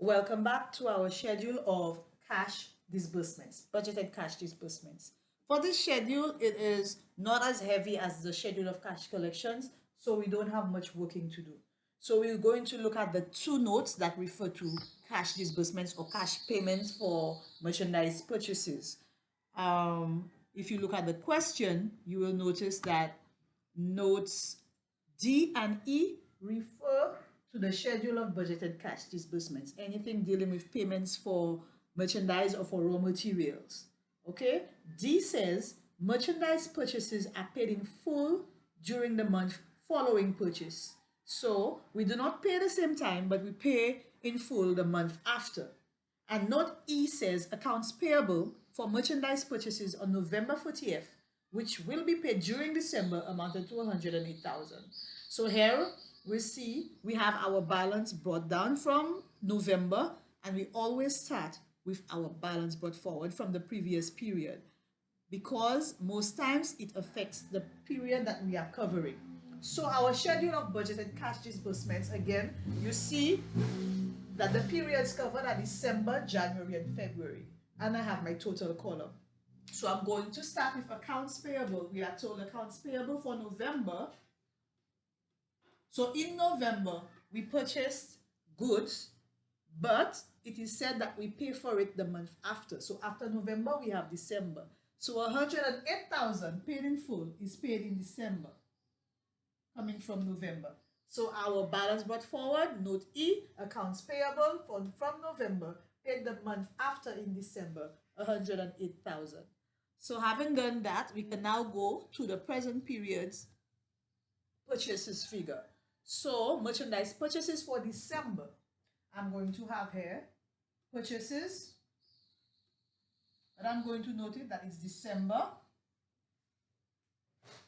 Welcome back to our schedule of cash disbursements, budgeted cash disbursements. For this schedule, it is not as heavy as the schedule of cash collections, so we don't have much working to do. So we're going to look at the two notes that refer to cash disbursements or cash payments for merchandise purchases. If you look at the question, you will notice that notes D and E refer to the schedule of budgeted cash disbursements, anything dealing with payments for merchandise or for raw materials. Okay, D says merchandise purchases are paid in full during the month following purchase. So we do not pay at the same time, but we pay in full the month after. And note E says accounts payable for merchandise purchases on November 30th, which will be paid during December, amounted to 108,000. So here we see we have our balance brought down from November, and we always start with our balance brought forward from the previous period because most times it affects the period that we are covering. So our schedule of budgeted cash disbursements, again, you see that the periods covered are December, January, and February. And I have my total column. So I'm going to start with accounts payable. We are told accounts payable for November. So in November, we purchased goods, but it is said that we pay for it the month after. So after November, we have December. So 108,000 paid in full is paid in December, coming from November. So our balance brought forward, note E, accounts payable from November, paid the month after in December, 108,000. So having done that, we can now go to the present period's purchases figure. So merchandise purchases for December, I'm going to have here purchases, but I'm going to note it that it's December.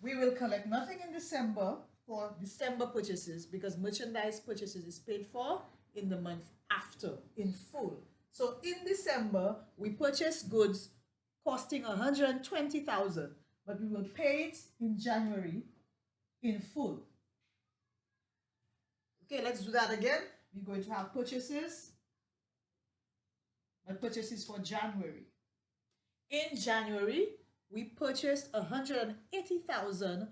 We will collect nothing in December for December purchases because merchandise purchases is paid for in the month after in full. So in December, we purchase goods costing 120,000, but we will pay it in January in full. Okay, let's do that again. We're going to have purchases, but purchases for January. In January, we purchased 180,000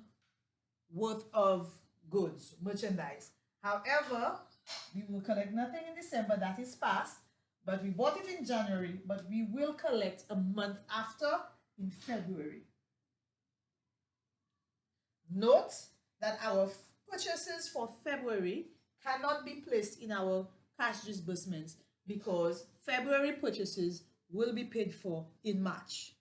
worth of goods, merchandise. However, we will collect nothing in December, that is past, but we bought it in January, but we will collect a month after in February. Note that our purchases for February cannot be placed in our cash disbursements because February purchases will be paid for in March.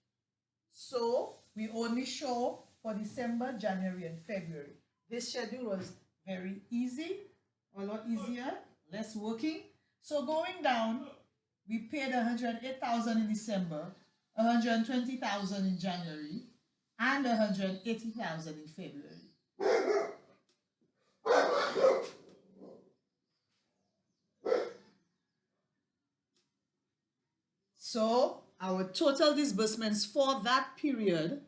So we only show for December, January, and February. This schedule was very easy, a lot easier, less working. So going down, we paid 108,000 in December, 120,000 in January, and 180,000 in February. So our total disbursements for that period,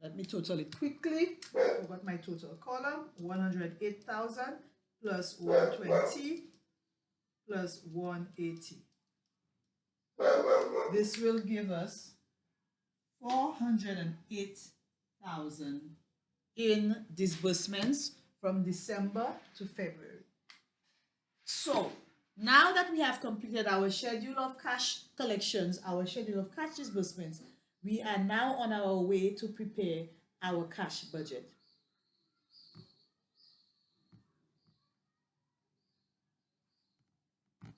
let me total it quickly. I forgot my total column. 108,000 plus 120 plus 180. This will give us 408,000 in disbursements from December to February. So now that we have completed our schedule of cash collections, our schedule of cash disbursements, we are now on our way to prepare our cash budget.